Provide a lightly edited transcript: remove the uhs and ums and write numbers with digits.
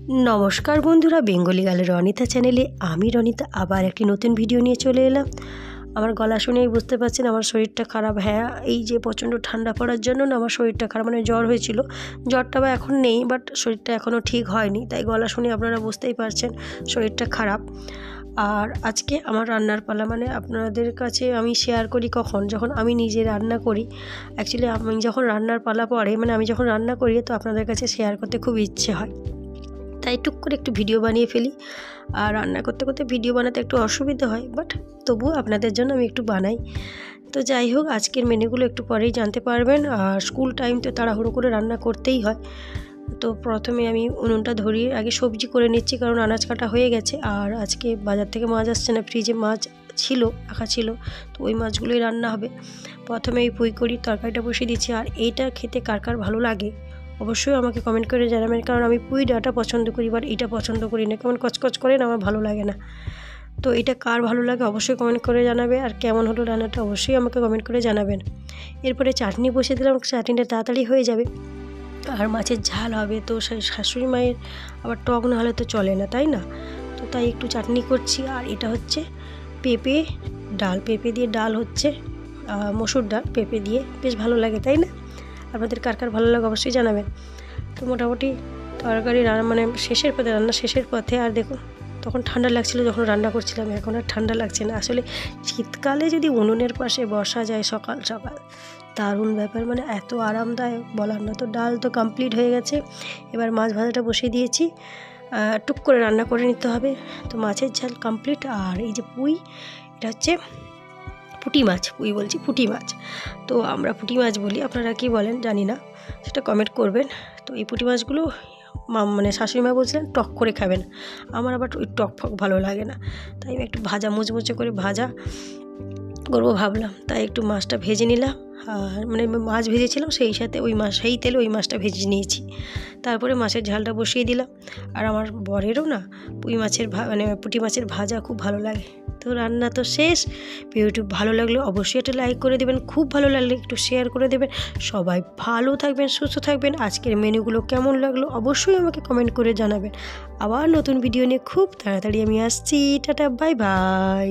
नमस्कार बंधुरा बेंगली गार्ल रनिता चैनेले आमी रनिता आबार एक नतून भिडियो निये चले एलाम। আমার গলা শুনেই বুঝতে পারছেন আমার শরীরটা খারাপ। হ্যাঁ, এই যে প্রচণ্ড ঠান্ডা পড়ার জন্য না আমার শরীরটা খারাপ, মানে জ্বর হয়েছিল। জ্বরটা বা এখন নেই, বাট শরীরটা এখনও ঠিক হয়নি, তাই গলা শুনে আপনারা বুঝতেই পারছেন শরীরটা খারাপ। আর আজকে আমার রান্নার পালা, মানে আপনাদের কাছে আমি শেয়ার করি কখন, যখন আমি নিজে রান্না করি। অ্যাকচুয়ালি আমি যখন রান্নার পালা পড়ে, মানে আমি যখন রান্না করি, তো আপনাদের কাছে শেয়ার করতে খুব ইচ্ছে হয়, তাই টুক করে একটু ভিডিও বানিয়ে ফেলি। আর রান্না করতে করতে ভিডিও বানাতে একটু অসুবিধা হয়, বাট তবুও আপনাদের জন্য আমি একটু বানাই। তো যাই হোক, আজকের মেনুগুলো একটু পরেই জানতে পারবেন। আর স্কুল টাইম তো তাড়াহুড়ো করে রান্না করতেই হয়। তো প্রথমে আমি উনুনটা ধরিয়ে আগে সবজি করে নিচ্ছি, কারণ আনাজ কাটা হয়ে গেছে। আর আজকে বাজার থেকে মাছ আসছে না, ফ্রিজে মাছ ছিল, রাখা ছিল, তো ওই মাছগুলোই রান্না হবে। প্রথমে এই পুঁই কড়ির তরকারিটা বসিয়ে দিচ্ছি। আর এইটা খেতে কার কার ভালো লাগে অবশ্যই আমাকে কমেন্ট করে জানাবেন, কারণ আমি পুঁই ডাঁটা পছন্দ করি, বাট এটা পছন্দ করি না, কেমন কচকচ করে না, আমার ভালো লাগে না। তো এটা কার ভালো লাগে অবশ্যই কমেন্ট করে জানাবে, আর কেমন হলো রান্নাটা অবশ্যই আমাকে কমেন্ট করে জানাবেন। এরপরে চাটনি বসিয়ে দিলাম, চাটনিটা তাড়াতাড়ি হয়ে যাবে। আর মাছের ঝাল হবে, তো শাশুড়ি মায়ের আবার টক না হলে তো চলে না, তাই না? তো তাই একটু চাটনি করছি। আর এটা হচ্ছে পেঁপে ডাল, পেঁপে দিয়ে ডাল হচ্ছে, মসুর ডাল পেঁপে দিয়ে, বেশ ভালো লাগে, তাই না? আপনাদের কার কার ভালো লাগে অবশ্যই জানাবেন। তো মোটামুটি তরকারি রান্না মানে শেষের পথে, রান্না শেষের পথে। আর দেখুন, তখন ঠান্ডা লাগছিল যখন রান্না করছিলাম, এখন আর ঠান্ডা লাগছে না। আসলে শীতকালে যদি উনুনের পাশে বসা যায় সকাল সকাল, দারুণ ব্যাপার, মানে এত আরামদায়ক বলার না। তো ডাল তো কমপ্লিট হয়ে গেছে, এবার মাছ ভাজাটা বসিয়ে দিয়েছি। টুক করে রান্না করে নিতে হবে। তো মাছের ঝাল কমপ্লিট। আর এই যে পুঁই, এটা হচ্ছে পুঁটি মাছ, পুঁই বলছি পুঁটি মাছ, তো আমরা পুঁটি মাছ বলি, আপনারা কি বলেন জানি না, সেটা কমেন্ট করবেন। তো এই পুঁটি মাছগুলো মানে শাশুড়িমা বলছিলেন টক করে খাবেন, আমার আবার ওই টক ফক ভালো লাগে না, তাই আমি একটু ভাজা মুচমুচে করে ভাজা করবো ভাবলাম, তাই একটু মাছটা ভেজে নিলাম। আর মানে মাছ ভেজেছিলাম, সেই সাথে ওই মাছ, সেই তেলে ওই মাছটা ভেজে নিয়েছি। তারপরে মাছের ঝালটা বসিয়ে দিলাম। আর আমার বরেরও না পুঁই মাছের মানে পুঁটি মাছের ভাজা খুব ভালো লাগে। তো রান্না তো শেষ। ভিডিওটি ভালো লাগলে অবশ্যই একটা লাইক করে দেবেন, খুব ভালো লাগলে একটু শেয়ার করে দেবেন। সবাই ভালো থাকবেন, সুস্থ থাকবেন। আজকের মেনুগুলো কেমন লাগলো অবশ্যই আমাকে কমেন্ট করে জানাবেন। আবার নতুন ভিডিও নিয়ে খুব তাড়াতাড়ি আমি আসছি। Tata, bye bye.